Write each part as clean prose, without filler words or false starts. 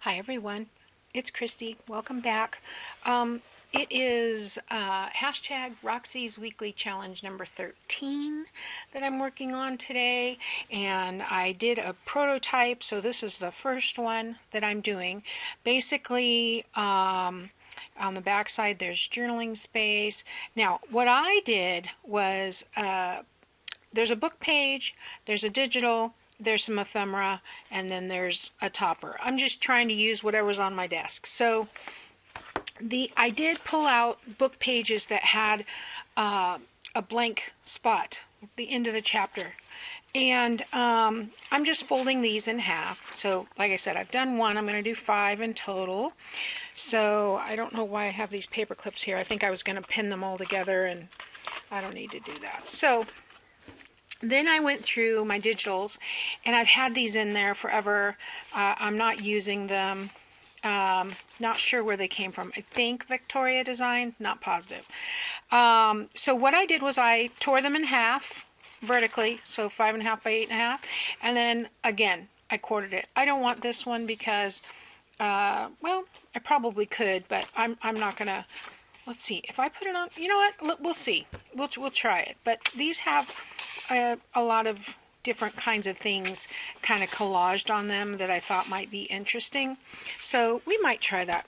Hi everyone, it's Kristi. Welcome back. It is hashtag Roxy's Weekly Challenge number 13 that I'm working on today, and I did a prototype, so this is the first one that I'm doing. Basically, on the back side there's journaling space. Now what I did was there's a book page, there's a digital, there's some ephemera, and then there's a topper. I'm just trying to use whatever's on my desk. So I did pull out book pages that had a blank spot at the end of the chapter. And I'm just folding these in half. So like I said, I've done one. I'm going to do 5 in total. So I don't know why I have these paper clips here. I think I was going to pin them all together, and I don't need to do that. So then I went through my digitals, and I've had these in there forever. I'm not using them. Not sure where they came from. I think Victoria Design, not positive. So what I did was I tore them in half vertically, so 5.5 by 8.5, and then again I quartered it. I don't want this one because, well, I probably could, but I'm not gonna. Let's see if I put it on. You know what? We'll see. We'll try it. But these have a lot of different kinds of things kind of collaged on them that I thought might be interesting. So we might try that.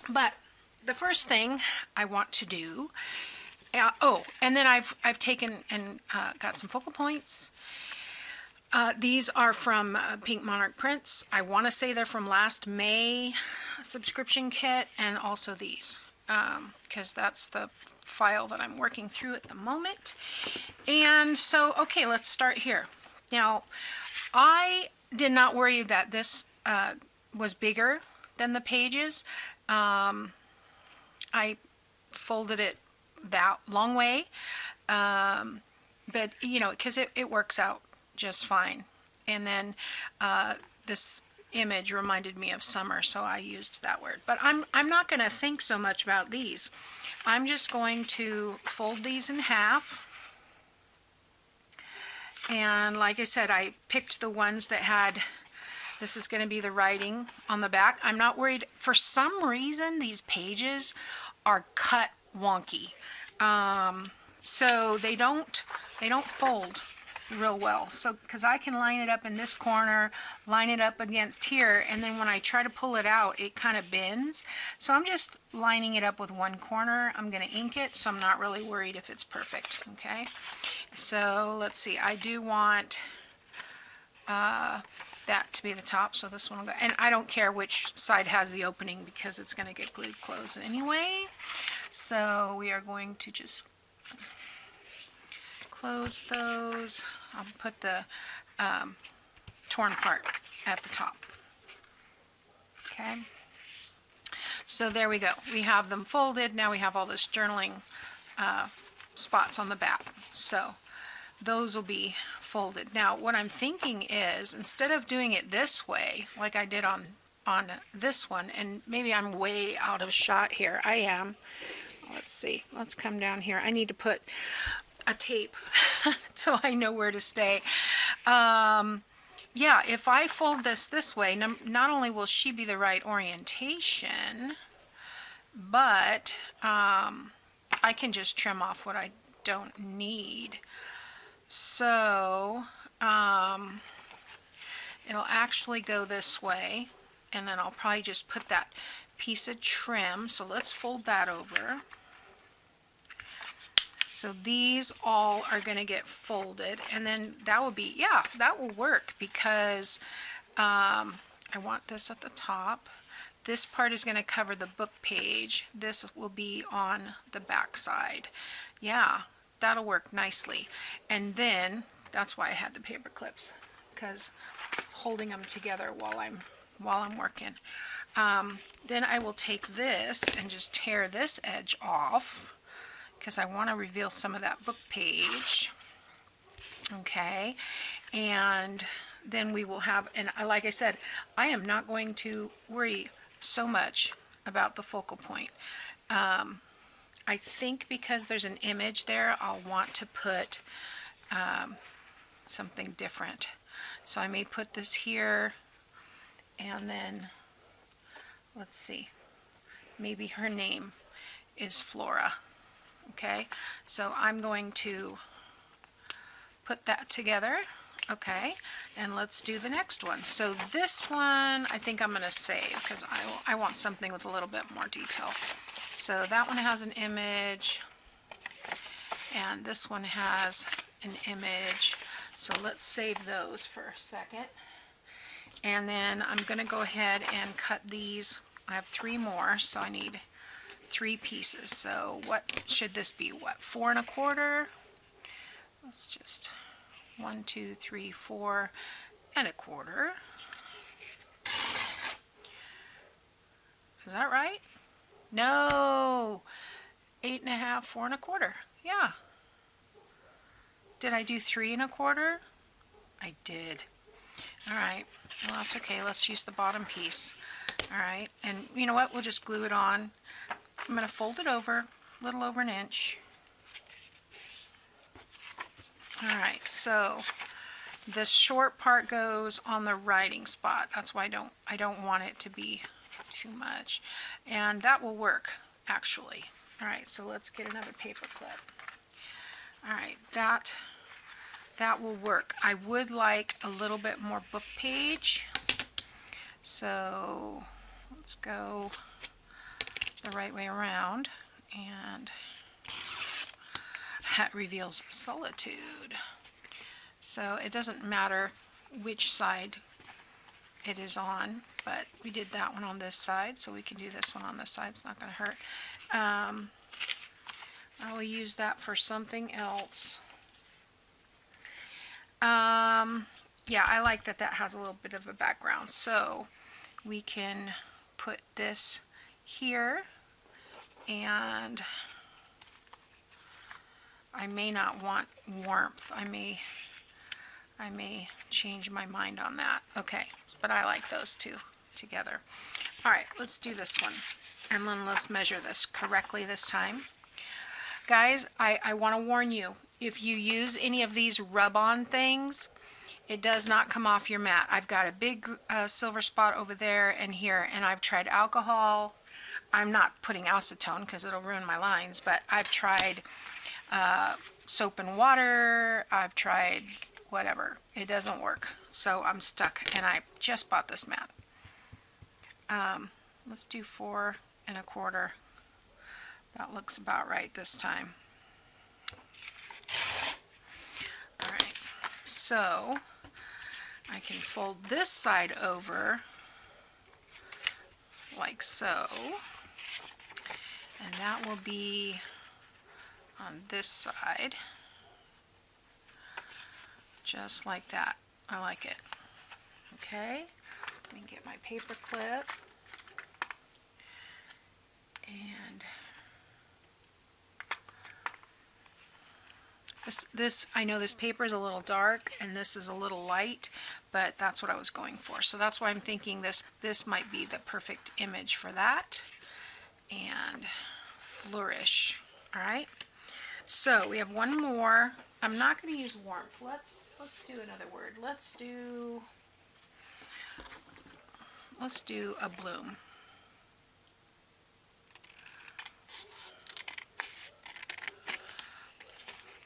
But the first thing I want to do, and then I've taken and got some focal points. These are from Pink Monarch Prints. I want to say they're from last May subscription kit, and also these, because that's the file that I'm working through at the moment. And so, okay, let's start here. Now, I did not worry that this was bigger than the pages. I folded it that long way, but you know, because it works out just fine. And then this image reminded me of summer, so I used that word. But I'm not going to think so much about these. I'm just going to fold these in half. And like I said, I picked the ones that had, this is going to be the writing on the back. I'm not worried. For some reason, these pages are cut wonky. So they don't fold real well. So because I can line it up in this corner, line it up against here, and then when I try to pull it out, it kind of bends. So I'm just lining it up with one corner. I'm going to ink it, so I'm not really worried if it's perfect. Okay, so let's see. I do want that to be the top, so this one will go, and I don't care which side has the opening because it's going to get glued closed anyway. So we are going to just close those. I'll put the torn part at the top. Okay, so there we go. We have them folded. Now we have all this journaling spots on the back. So those will be folded. Now what I'm thinking is, instead of doing it this way like I did on this one, and maybe I'm way out of shot here. I am. Let's see. Let's come down here. I need to put a tape so I know where to stay. Yeah, if I fold this way, not only will she be the right orientation, but I can just trim off what I don't need. So it'll actually go this way, and then I'll probably just put that piece of trim. So let's fold that over. So these all are going to get folded, and then that will be, yeah, that will work because I want this at the top. This part is going to cover the book page. This will be on the back side. Yeah, that'll work nicely. And then that's why I had the paper clips, because holding them together while I'm working. Then I will take this and just tear this edge off, because I want to reveal some of that book page. Okay, and then we will have, and like I said, I am not going to worry so much about the focal point. I think because there's an image there, I'll want to put something different. So I may put this here, and then let's see, maybe her name is Flora. Okay, so I'm going to put that together. Okay, and let's do the next one. So this one I think I'm going to save because I want something with a little bit more detail. So that one has an image, and this one has an image. So let's save those for a second. And then I'm going to go ahead and cut these. I have 3 more, so I need 3 pieces. So what should this be? What, 4 1/4? Let's just 1, 2, 3, 4 1/4. Is that right? No, 8 1/2, 4 1/4. Yeah. Did I do 3 1/4? I did. All right. Well, that's okay. Let's use the bottom piece. All right. And you know what? We'll just glue it on. I'm going to fold it over, a little over 1 inch. All right. So the short part goes on the writing spot. That's why I don't want it to be too much. And that will work, actually. All right. So let's get another paper clip. All right. That will work. I would like a little bit more book page. So let's go the right way around, and that reveals solitude. So it doesn't matter which side it is on, but we did that one on this side, so we can do this one on this side. It's not going to hurt. I will use that for something else. Yeah, I like that has a little bit of a background. So we can put this here, and I may not want warmth. I may change my mind on that. Okay, but I like those two together. All right, let's do this one, and then let's measure this correctly this time. Guys, I want to warn you, if you use any of these rub-on things, it does not come off your mat. I've got a big silver spot over there and here, and I've tried alcohol. I'm not putting acetone because it'll ruin my lines, but I've tried soap and water. I've tried whatever. It doesn't work. So I'm stuck, and I just bought this mat. Let's do 4 1/4. That looks about right this time. All right, so I can fold this side over like so, and that will be on this side, just like that. I like it. Okay, let me get my paper clip, and this I know this paper is a little dark and this is a little light, but that's what I was going for. So that's why I'm thinking this might be the perfect image for that. And flourish. All right. So we have one more. I'm not going to use warmth. Let's do another word. Let's do a bloom.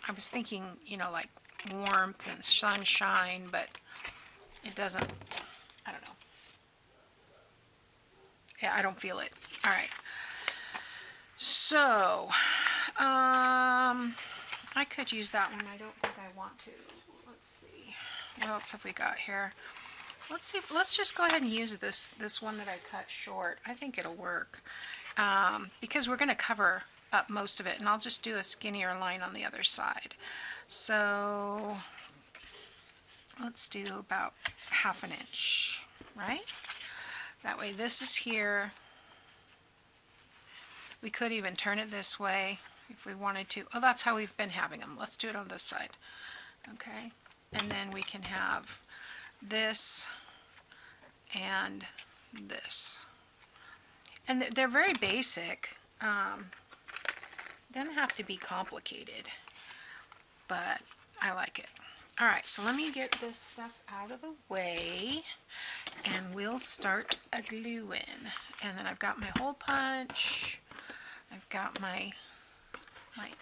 I was thinking, you know, like warmth and sunshine, but it doesn't, I don't know. Yeah, I don't feel it. All right. So, I could use that one. I don't think I want to. Let's see. What else have we got here? Let's see. Let's just go ahead and use this one that I cut short. I think it'll work. Because we're going to cover up most of it, and I'll just do a skinnier line on the other side. So let's do about 1/2 inch, right? That way this is here. We could even turn it this way if we wanted to. Oh, that's how we've been having them. Let's do it on this side. Okay, and then we can have this and this. And they're very basic. Doesn't have to be complicated, but I like it. Alright, so let me get this stuff out of the way and we'll start gluing. And then I've got my hole punch, I've got my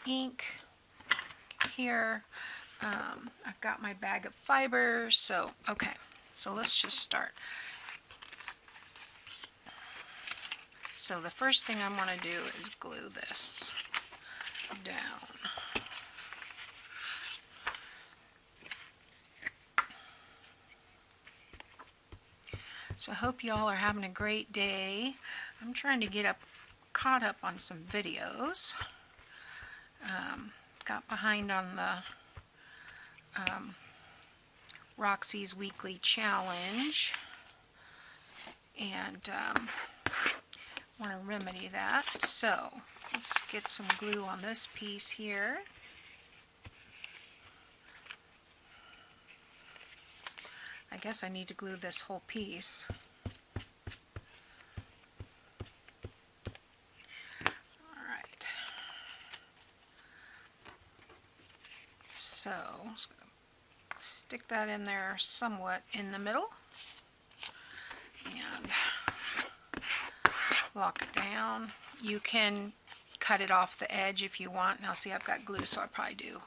ink here, I've got my bag of fibers, so okay, so let's just start. So the first thing I'm going to do is glue this down. So I hope y'all are having a great day. I'm trying to get caught up on some videos. Got behind on the Roxy's weekly challenge, and want to remedy that. So let's get some glue on this piece here. I guess I need to glue this whole piece. Alright. So I'm just going to stick that in there somewhat in the middle and lock it down. You can cut it off the edge if you want. Now see, I've got glue, so I probably do.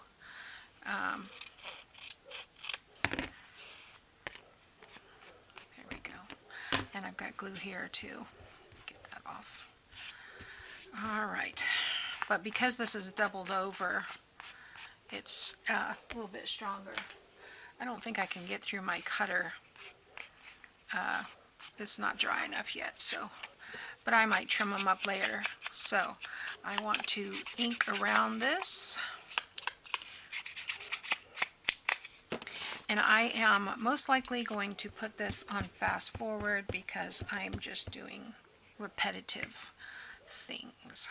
There we go. And I've got glue here too. Get that off. Alright. But because this is doubled over, it's a little bit stronger. I don't think I can get through my cutter. It's not dry enough yet, so, but I might trim them up later. So I want to ink around this, and I am most likely going to put this on fast forward because I'm just doing repetitive things.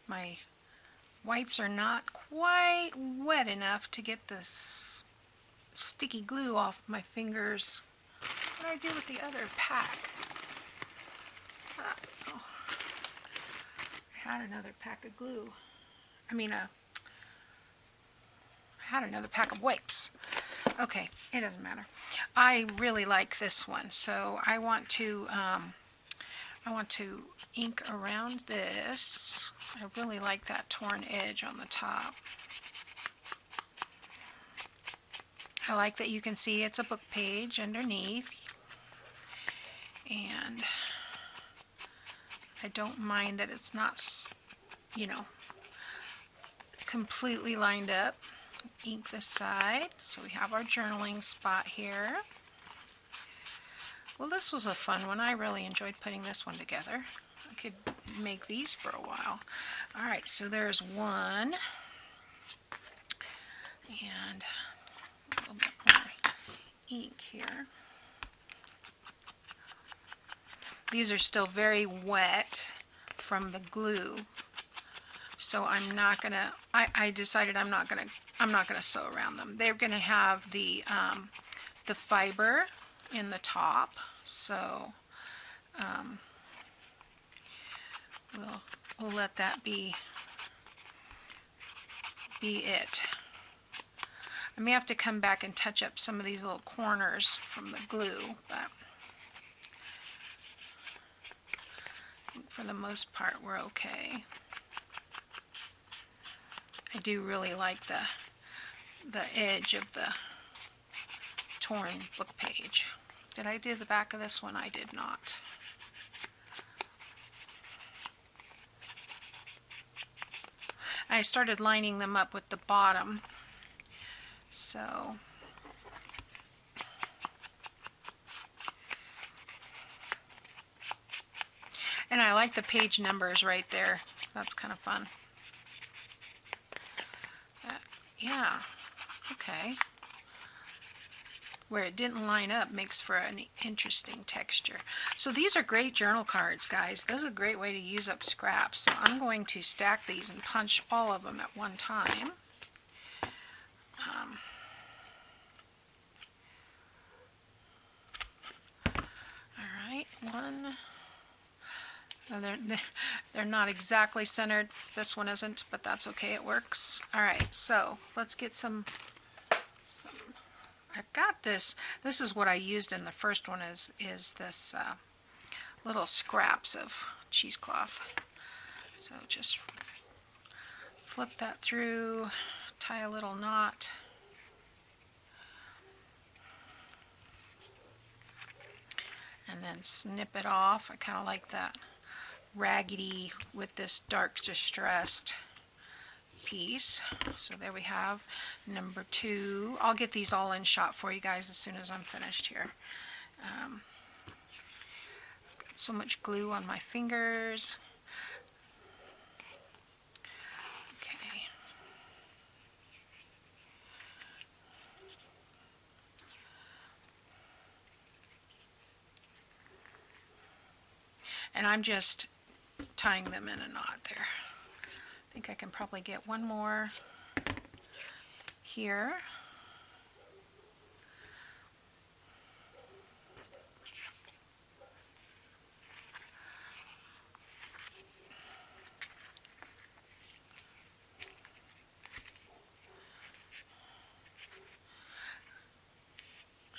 My wipes are not quite wet enough to get this sticky glue off my fingers. What do I do with the other pack? Oh, I had another pack of glue. I had another pack of wipes. Okay, it doesn't matter. I really like this one, so I want to ink around this. I really like that torn edge on the top. I like that you can see it's a book page underneath, and I don't mind that it's not, you know, completely lined up. Ink this side, so we have our journaling spot here. Well, this was a fun one. I really enjoyed putting this one together. I could make these for a while. Alright, so there's one, and a little bit more ink here. these are still very wet from the glue. So I'm not gonna, I decided I'm not gonna sew around them. They're gonna have the fiber in the top, so we'll let that be it. I may have to come back and touch up some of these little corners from the glue, but for the most part we're okay. I do really like the edge of the torn book page. Did I do the back of this one? I did not. I started lining them up with the bottom, so and I like the page numbers right there. That's kind of fun. Yeah, okay. Where it didn't line up makes for an interesting texture. So these are great journal cards, guys. This is a great way to use up scraps. So I'm going to stack these and punch all of them at one time. All right, one. They're not exactly centered. This one isn't, but that's okay. It works. All right, so let's get some. I've got this. This is what I used in the first one. Is this little scraps of cheesecloth. So just flip that through, tie a little knot. And then snip it off. I kind of like that raggedy with this dark distressed piece. So there we have number 2. I'll get these all in shot for you guys as soon as I'm finished here. Got so much glue on my fingers. Okay. And I'm just tying them in a knot there. I think I can probably get one more here.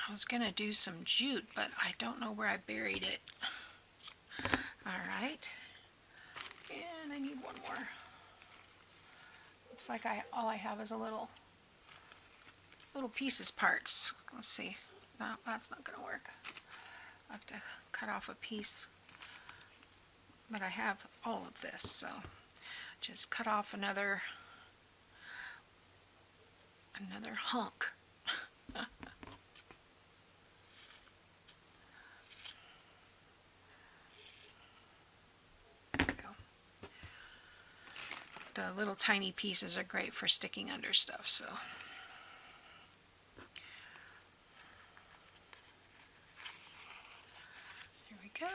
I was going to do some jute, but I don't know where I buried it. All right. And I need one more. Looks like all I have is a little pieces parts. Let's see. No, that's not going to work. I have to cut off a piece. But I have all of this, so just cut off another hunk. The little tiny pieces are great for sticking under stuff, so. Here we go.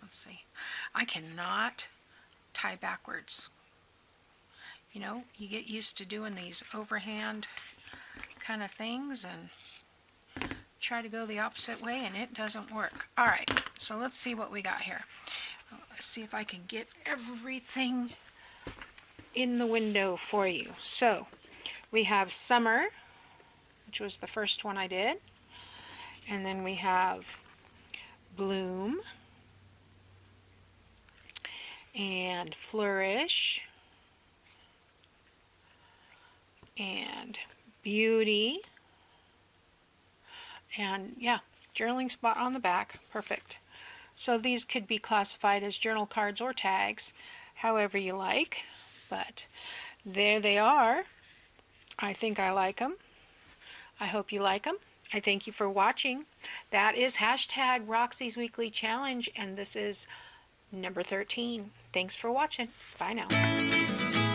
Let's see. I cannot tie backwards. You know, you get used to doing these overhand kind of things and try to go the opposite way and it doesn't work. All right, so let's see what we got here. Let's see if I can get everything in the window for you. So we have Summer, which was the first one I did, and then we have Bloom and Flourish and Beauty. And yeah, journaling spot on the back. Perfect. So these could be classified as journal cards or tags, however you like. But there they are. I think I like them. I hope you like them. I thank you for watching. That is hashtag Roxy's Weekly Challenge, and this is number 13. Thanks for watching. Bye now.